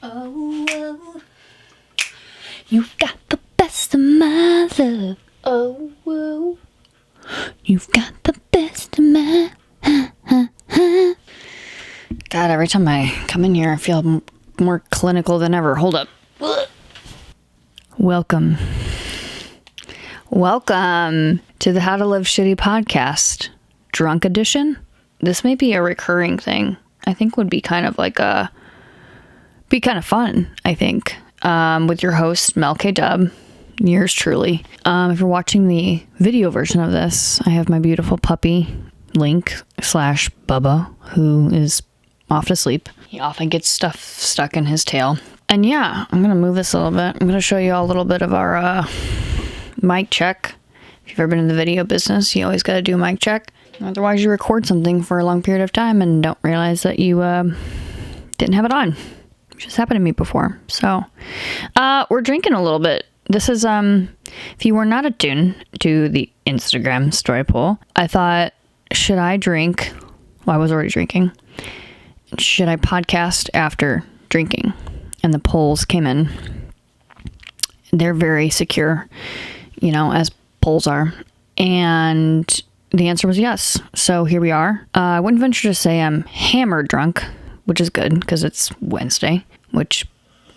Oh, oh, you've got the best of my love. Oh, oh, you've got the best of my. God, every time I come in here, I feel more clinical than ever. Hold up. Welcome to the How to Live Shitty podcast, Drunk Edition. This may be a recurring thing. I think would be kind of fun, I think, with your host, Mel K. Dub, yours truly. If you're watching the video version of this, I have my beautiful puppy, Link/Bubba, who is off to sleep. He often gets stuff stuck in his tail. And yeah, I'm going to move this a little bit. I'm going to show you all a little bit of our mic check. If you've ever been in the video business, you always got to do a mic check. Otherwise, you record something for a long period of time and don't realize that you didn't have it on. Which has happened to me before. So, we're drinking a little bit. This is, if you were not attuned to the Instagram story poll, I thought, should I drink? Well, I was already drinking. Should I podcast after drinking? And the polls came in. They're very secure, as polls are. And the answer was yes. So here we are. I wouldn't venture to say I'm hammered drunk, which is good because it's Wednesday, which,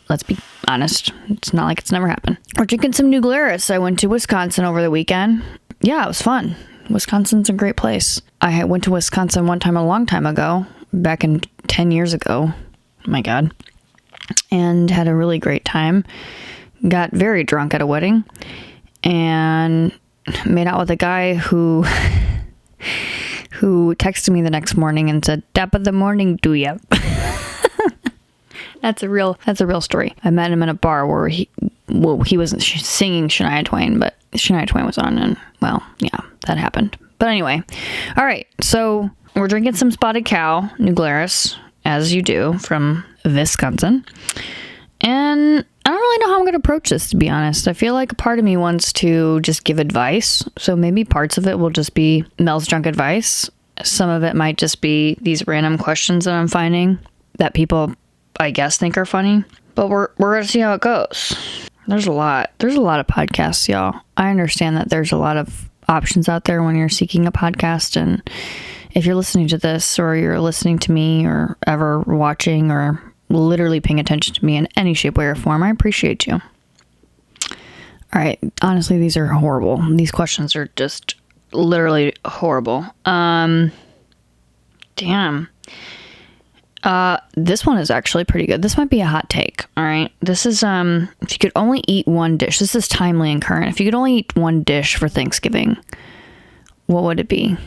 let's be honest, it's not like it's never happened. We're drinking some New Glarus. I went to Wisconsin over the weekend. Yeah, it was fun. Wisconsin's a great place. I went to Wisconsin one time a long time ago, back in 10 years ago. My God. And had a really great time. Got very drunk at a wedding and made out with a guy who texted me the next morning and said, "Top of the morning, do ya?" That's a real story. I met him in a bar where he wasn't singing Shania Twain, but Shania Twain was on, and well, yeah, that happened. But anyway, all right, so we're drinking some Spotted Cow, New Glarus, as you do, from Wisconsin. And I don't really know how I'm going to approach this, to be honest. I feel like a part of me wants to just give advice. So maybe parts of it will just be Mel's drunk advice. Some of it might just be these random questions that I'm finding that people, I guess, think are funny. But we're going to see how it goes. There's a lot of podcasts, y'all. I understand that there's a lot of options out there when you're seeking a podcast. And if you're listening to this, or you're listening to me, or ever watching, or literally paying attention to me in any shape, way, or form, I appreciate you. All right. Honestly, these are horrible. These questions are just literally horrible. Damn. This one is actually pretty good. This might be a hot take. All right. This is, if you could only eat one dish, this is timely and current. If you could only eat one dish for Thanksgiving, what would it be?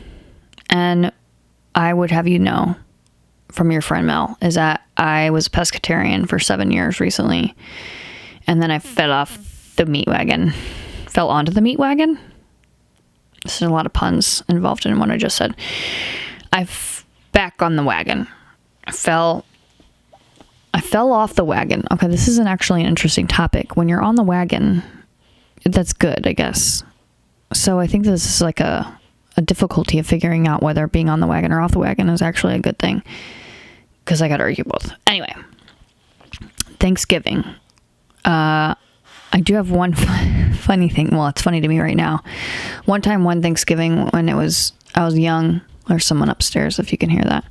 And I would have you know from your friend Mel is that I was a pescatarian for 7 years recently. And then I fell onto the meat wagon. There's a lot of puns involved in what I just said. Back on the wagon. I fell off the wagon. Okay, this isn't actually an interesting topic. When you're on the wagon, that's good, I guess. So I think this is like a difficulty of figuring out whether being on the wagon or off the wagon is actually a good thing. Because I got to argue both. Anyway, Thanksgiving. I do have one funny thing. Well, it's funny to me right now. One Thanksgiving when I was young, or someone upstairs if you can hear that.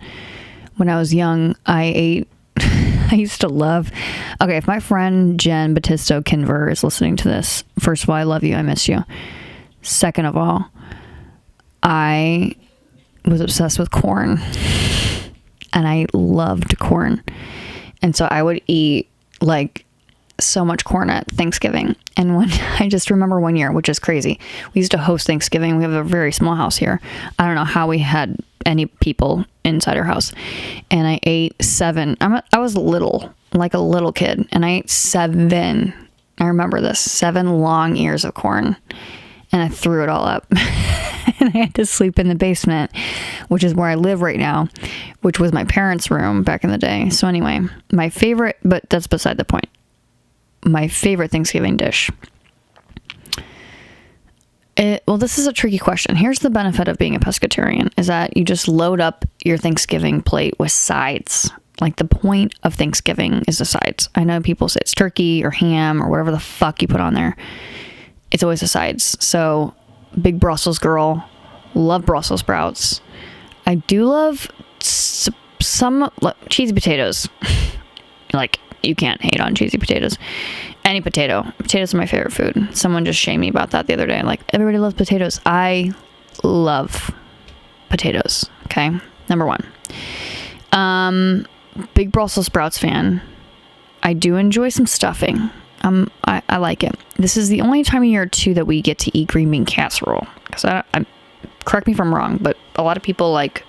When I was young, I used to love, okay, if my friend Jen Batisto Kinver is listening to this, first of all, I love you. I miss you. Second of all, I was obsessed with corn. And I loved corn. And so I would eat like so much corn at Thanksgiving. And I just remember one year, which is crazy. We used to host Thanksgiving. We have a very small house here. I don't know how we had any people inside our house. And I ate 7. I was little, like a little kid. And I ate 7. I remember this, 7 long ears of corn. And I threw it all up. And I had to sleep in the basement, which is where I live right now, which was my parents' room back in the day. So anyway, my favorite, but that's beside the point. My favorite Thanksgiving dish. Well, this is a tricky question. Here's the benefit of being a pescatarian, is that you just load up your Thanksgiving plate with sides. Like, the point of Thanksgiving is the sides. I know people say it's turkey or ham or whatever the fuck you put on there. It's always the sides. So, big Brussels girl. Love Brussels sprouts. I do love some cheesy potatoes. Like, you can't hate on cheesy potatoes. Any potato. Potatoes are my favorite food. Someone just shamed me about that the other day. Like, everybody loves potatoes. I love potatoes. Okay? Number one. Big Brussels sprouts fan. I do enjoy some stuffing. I like it. This is the only time of year too that we get to eat green bean casserole. Because I correct me if I'm wrong, but a lot of people like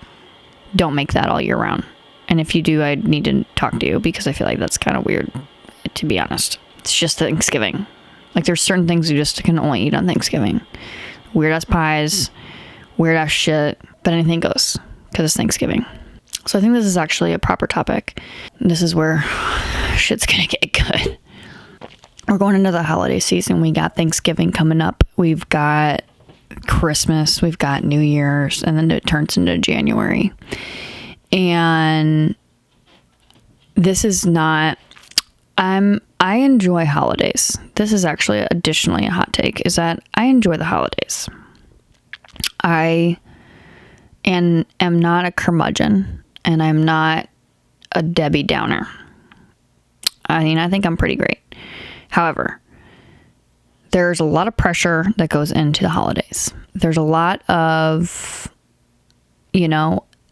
don't make that all year round. And if you do, I need to talk to you because I feel like that's kind of weird, to be honest. It's just Thanksgiving. Like, there's certain things you just can only eat on Thanksgiving. Weird ass pies, weird ass shit, but anything goes because it's Thanksgiving. So I think this is actually a proper topic. This is where shit's gonna get good. We're going into the holiday season. We got Thanksgiving coming up. We've got Christmas. We've got New Year's. And then it turns into January. And this is not... I enjoy holidays. This is actually additionally a hot take, is that I enjoy the holidays. I am not a curmudgeon. And I'm not a Debbie Downer. I mean, I think I'm pretty great. However, there's a lot of pressure that goes into the holidays. There's a lot of,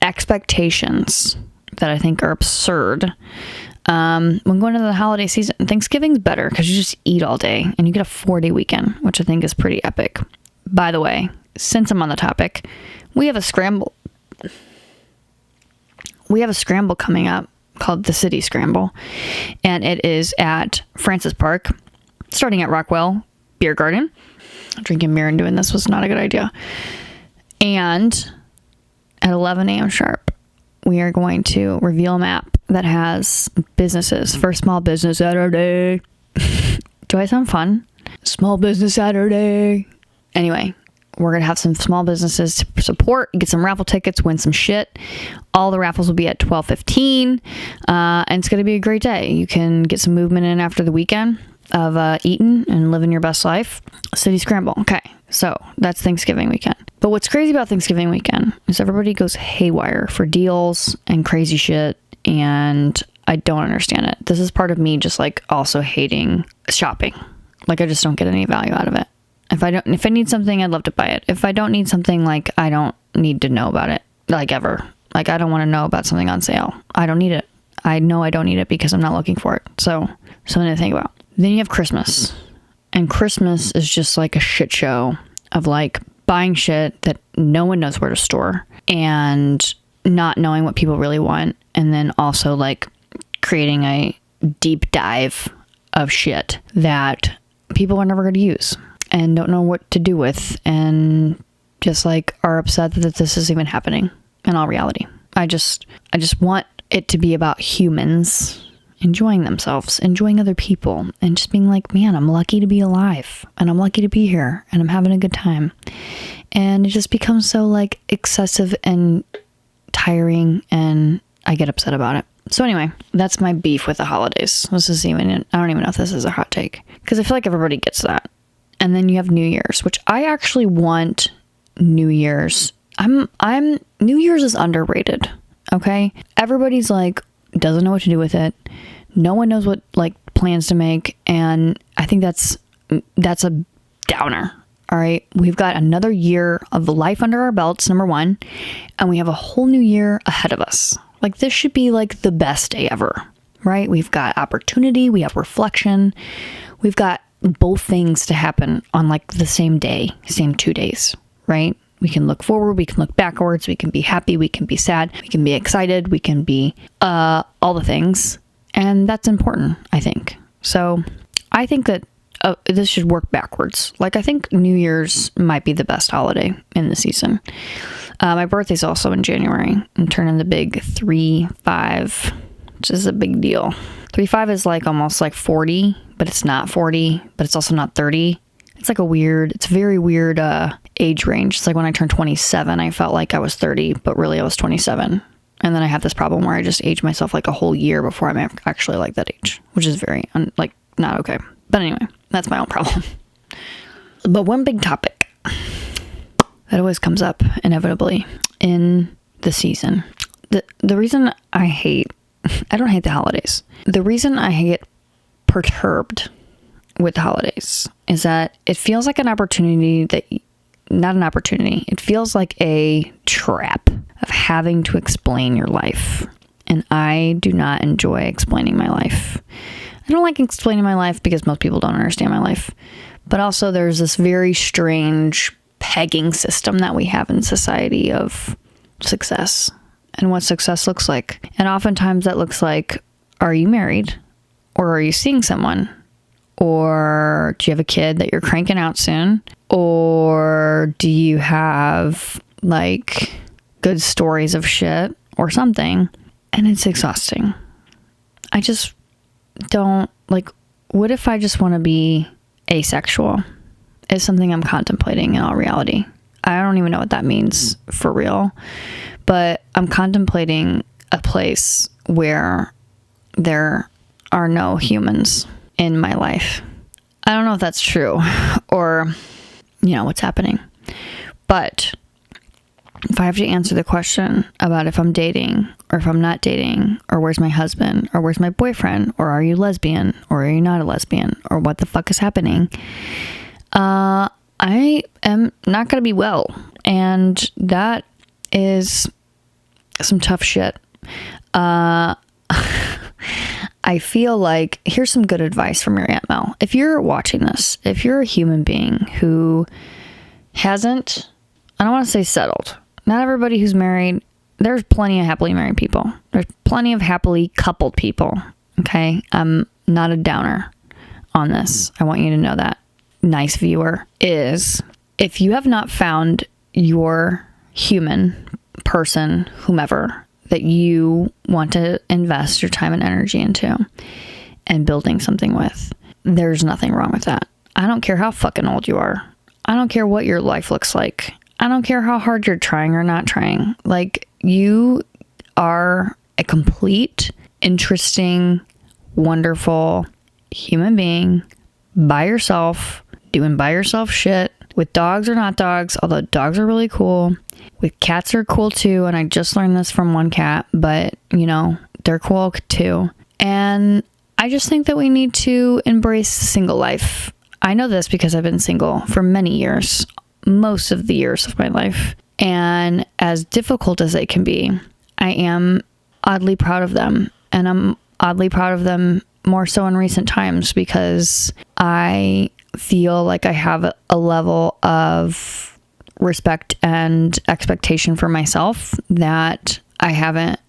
expectations that I think are absurd. When going into the holiday season, Thanksgiving's better because you just eat all day and you get a 4-day weekend, which I think is pretty epic. By the way, since I'm on the topic, we have a scramble coming up called the City Scramble, and it is at Francis Park, starting at Rockwell Beer Garden. Drinking beer and doing this was not a good idea. And at 11 a.m. sharp, we are going to reveal a map that has businesses for Small Business Saturday. Do I sound fun? Small Business Saturday. Anyway, we're going to have some small businesses to support, get some raffle tickets, win some shit. All the raffles will be at 12:15. And it's going to be a great day. You can get some movement in after the weekend of eating and living your best life. City Scramble. Okay, so that's Thanksgiving weekend. But what's crazy about Thanksgiving weekend is everybody goes haywire for deals and crazy shit. And I don't understand it. This is part of me just like also hating shopping. Like, I just don't get any value out of it. If I need something, I'd love to buy it. If I don't need something, like, I don't need to know about it, like, ever. Like, I don't want to know about something on sale. I don't need it. I know I don't need it because I'm not looking for it. So, something to think about. Then you have Christmas. And Christmas is just like a shit show of like buying shit that no one knows where to store and not knowing what people really want. And then also like creating a deep dive of shit that people are never going to use and don't know what to do with, and just like are upset that this is even happening in all reality. I just want it to be about humans enjoying themselves, enjoying other people, and just being like, man, I'm lucky to be alive and I'm lucky to be here and I'm having a good time. And it just becomes so like excessive and tiring, and I get upset about it. So anyway, that's my beef with the holidays. I don't even know if this is a hot take, because I feel like everybody gets that. And then you have New Year's, which I actually want New Year's. New Year's is underrated. Okay. Everybody's like, doesn't know what to do with it. No one knows what like plans to make. And I think that's a downer. All right. We've got another year of life under our belts, number one. And we have a whole new year ahead of us. Like, this should be like the best day ever, right? We've got opportunity. We have reflection. We've got both things to happen on like the same day, same 2 days, right? We can look forward. We can look backwards. We can be happy. We can be sad. We can be excited. We can be all the things. And that's important, I think. So I think that this should work backwards. Like, I think New Year's might be the best holiday in the season. My birthday's also in January. I'm turning the big 3-5, which is a big deal. 3-5 is like almost like 40, but it's not 40, but it's also not 30. It's like it's very weird age range. It's like when I turned 27, I felt like I was 30, but really I was 27. And then I have this problem where I just age myself like a whole year before I'm actually like that age, which is very not okay. But anyway, that's my own problem. But one big topic that always comes up inevitably in the season. The reason I don't hate the holidays. The reason I get perturbed with the holidays is that it feels like an opportunity not an opportunity. It feels like a trap of having to explain your life. And I do not enjoy explaining my life. I don't like explaining my life because most people don't understand my life. But also there's this very strange pegging system that we have in society of success and what success looks like. And oftentimes that looks like, are you married? Or are you seeing someone? Or do you have a kid that you're cranking out soon? Or do you have like good stories of shit or something? And it's exhausting. I just don't like, what if I just want to be asexual? Is something I'm contemplating in all reality. I don't even know what that means for real, but I'm contemplating a place where there are no humans in my life. I don't know if that's true or, what's happening. But if I have to answer the question about if I'm dating or if I'm not dating or where's my husband or where's my boyfriend or are you lesbian or are you not a lesbian or what the fuck is happening, I am not going to be well. And that is some tough shit. I feel like here's some good advice from your Aunt Mel. If you're watching this, if you're a human being who hasn't, I don't want to say settled. Not everybody who's married, there's plenty of happily married people. There's plenty of happily coupled people. Okay. I'm not a downer on this. I want you to know that. Nice viewer, is if you have not found your human person, whomever, that you want to invest your time and energy into and building something with, there's nothing wrong with that. I don't care how fucking old you are. I don't care what your life looks like. I don't care how hard you're trying or not trying. Like, you are a complete, interesting, wonderful human being by yourself, doing by yourself shit, with dogs or not dogs, although dogs are really cool. With cats are cool too, and I just learned this from one cat, but they're cool too. And I just think that we need to embrace single life. I know this because I've been single for many years, most of the years of my life. And as difficult as they can be, I am oddly proud of them. And I'm oddly proud of them more so in recent times because I feel like I have a level of respect and expectation for myself that I haven't,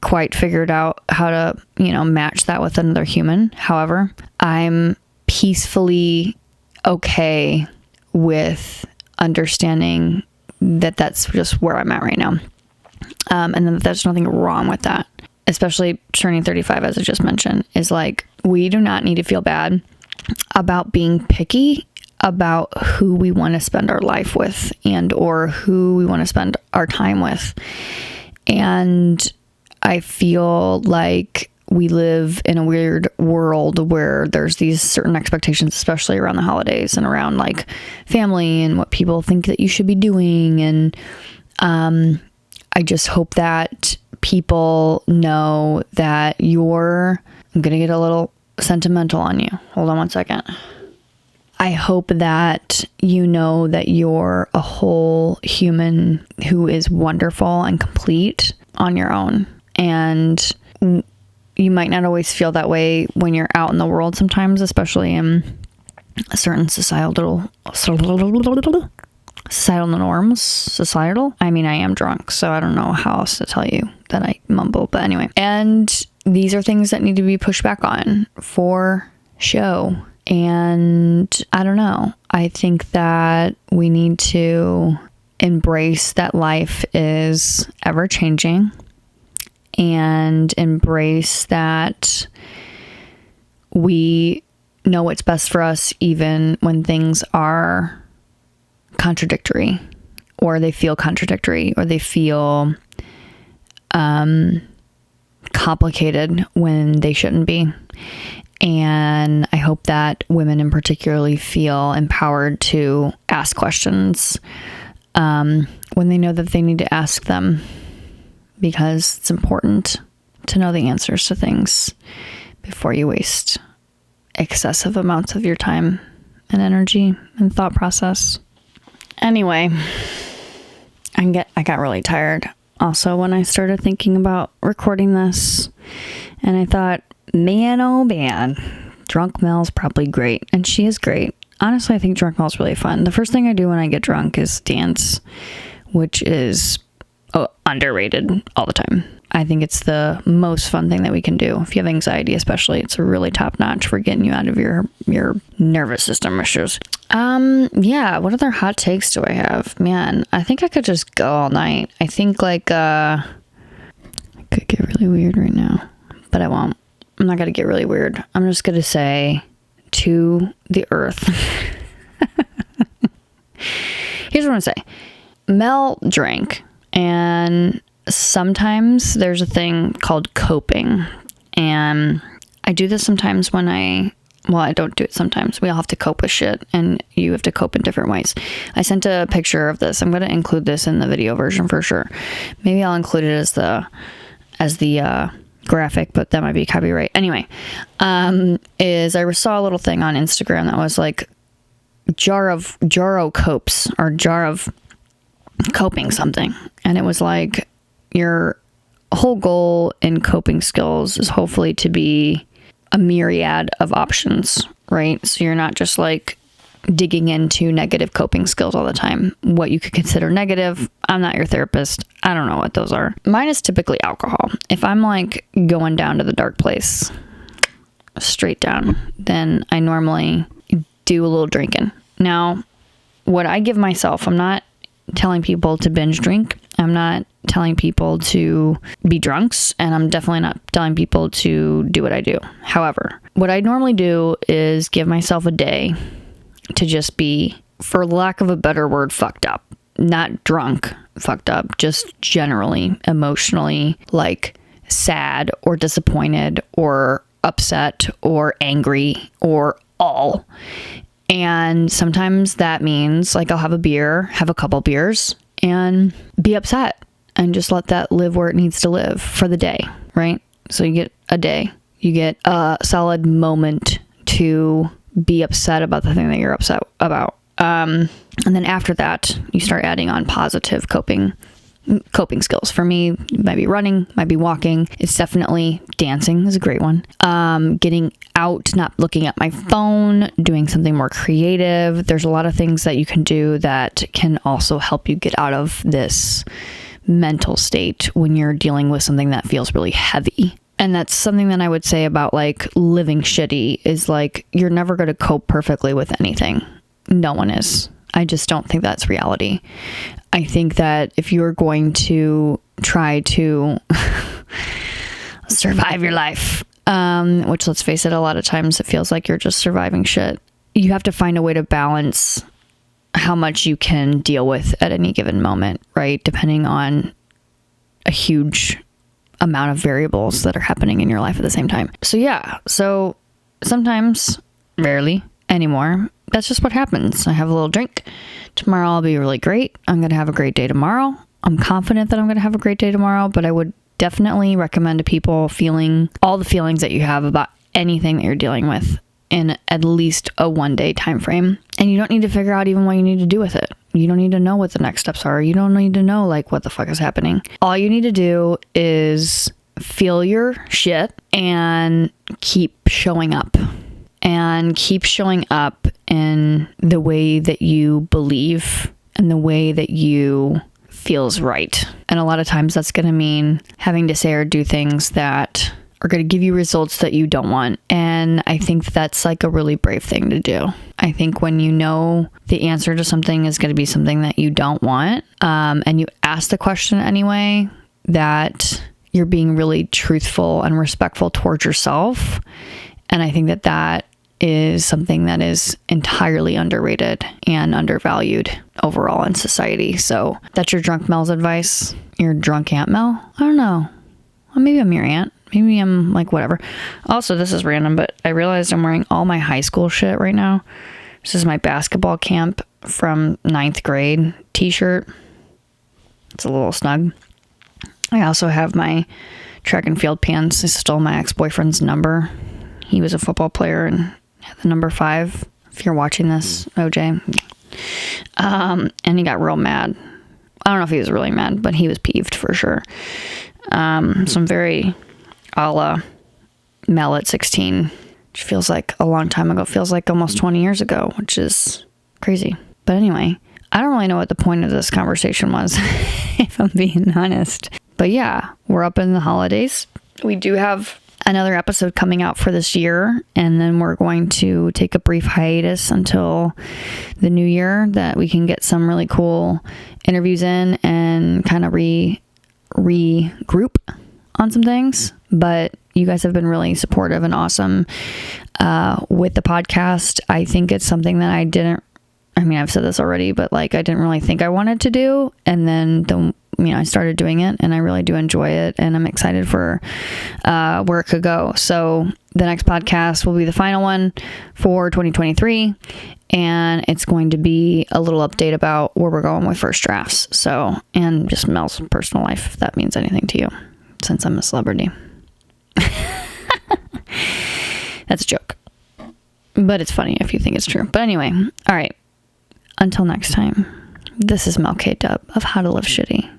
quite figured out how to, match that with another human. However, I'm peacefully okay with understanding that that's just where I'm at right now. And then there's nothing wrong with that, especially turning 35, as I just mentioned, is like, we do not need to feel bad about being picky about who we want to spend our life with and or who we want to spend our time with. And I feel like we live in a weird world where there's these certain expectations, especially around the holidays and around like family and what people think that you should be doing. And I just hope that people know that I'm going to get a little sentimental on you. Hold on one second. I hope that you know that you're a whole human who is wonderful and complete on your own. And you might not always feel that way when you're out in the world sometimes, especially in certain societal norms. I mean, I am drunk, so I don't know how else to tell you that I mumble. But anyway, and these are things that need to be pushed back on for show. And I don't know. I think that we need to embrace that life is ever changing and embrace that we know what's best for us even when things are contradictory or they feel contradictory or they feel complicated when they shouldn't be. And I hope that women in particularly feel empowered to ask questions when they know that they need to ask them, because it's important to know the answers to things before you waste excessive amounts of your time and energy and thought process. Anyway, I got really tired also when I started thinking about recording this, and I thought, man, oh man, drunk Mel's probably great, and she is great. Honestly, I think drunk Mel's really fun. The first thing I do when I get drunk is dance, which is underrated all the time. I think it's the most fun thing that we can do. If you have anxiety, especially, it's really top notch for getting you out of your nervous system issues. Yeah, what other hot takes do I have? Man, I think I could just go all night. I think I could get really weird right now, but I won't. I'm not gonna get really weird. I'm just gonna say to the earth. Here's what I'm gonna say. Mel drank, and sometimes there's a thing called coping, and I do this sometimes when I don't do it sometimes. We all have to cope with shit, and you have to cope in different ways. I sent a picture of this. I'm going to include this in the video version for sure. Maybe I'll include it as the graphic, but that might be copyright. Anyway, I saw a little thing on Instagram that was like Jaro copes, or jar of coping something, and it was like your whole goal in coping skills is hopefully to be a myriad of options, right? So you're not just like digging into negative coping skills all the time. What you could consider negative, I'm not your therapist. I don't know what those are. Mine is typically alcohol. If I'm like going down to the dark place, straight down, then I normally do a little drinking. Now, what I give myself, I'm not telling people to binge drink. I'm not telling people to be drunks, and I'm definitely not telling people to do what I do. However, what I normally do is give myself a day to just be, for lack of a better word, fucked up. Not drunk, fucked up, just generally emotionally like sad or disappointed or upset or angry or all. And sometimes that means like I'll have a beer, have a couple beers, and be upset and just let that live where it needs to live for the day, right? So you get a day, you get a solid moment to be upset about the thing that you're upset about. And then after that, you start adding on positive coping skills. For me, it might be running, might be walking. It's definitely dancing is a great one. Getting out, not looking at my phone, doing something more creative. There's a lot of things that you can do that can also help you get out of this mental state when you're dealing with something that feels really heavy. And that's something that I would say about like living shitty is like, you're never going to cope perfectly with anything. No one is. I just don't think that's reality. I think that if you're going to try to survive your life, which let's face it, a lot of times it feels like you're just surviving shit, you have to find a way to balance how much you can deal with at any given moment, right? Depending on a huge amount of variables that are happening in your life at the same time. So yeah, so sometimes, rarely anymore, that's just what happens. I have a little drink. Tomorrow I'll be really great. I'm going to have a great day tomorrow. I'm confident that I'm going to have a great day tomorrow, but I would definitely recommend to people feeling all the feelings that you have about anything that you're dealing with in at least a 1-day time frame. And you don't need to figure out even what you need to do with it. You don't need to know what the next steps are. You don't need to know like what the fuck is happening. All you need to do is feel your shit and keep showing up. And keep showing up in the way that you believe and the way that you feels right. And a lot of times that's going to mean having to say or do things that are going to give you results that you don't want. And I think that's like a really brave thing to do. I think when you know the answer to something is going to be something that you don't want, and you ask the question anyway, that you're being really truthful and respectful towards yourself. And I think that that is something that is entirely underrated and undervalued overall in society. So that's your drunk Mel's advice. Your drunk Aunt Mel? I don't know. Well, maybe I'm your aunt. Maybe I'm like, whatever. Also, this is random, but I realized I'm wearing all my high school shit right now. This is my basketball camp from 9th grade t-shirt. It's a little snug. I also have my track and field pants. I stole my ex-boyfriend's number. He was a football player and had the number 5. If you're watching this, OJ. And he got real mad. I don't know if he was really mad, but he was peeved for sure. So I'm very a la Mel at 16, which feels like a long time ago. Feels like almost 20 years ago, which is crazy. But anyway, I don't really know what the point of this conversation was, if I'm being honest. But yeah, we're up in the holidays. We do have another episode coming out for this year, and then we're going to take a brief hiatus until the new year, that we can get some really cool interviews in and kind of regroup on some things. But you guys have been really supportive and awesome with the podcast. I think it's something that I've said this already, but like I didn't really think I wanted to do, and then I started doing it, and I really do enjoy it, and I'm excited for where it could go. So the next podcast will be the final one for 2023, and it's going to be a little update about where we're going with first drafts. So, and just Mel's personal life, if that means anything to you, since I'm a celebrity. That's a joke, but it's funny if you think it's true. But anyway, all right. Until next time, this is Mel K. Dub of How to Live Shitty.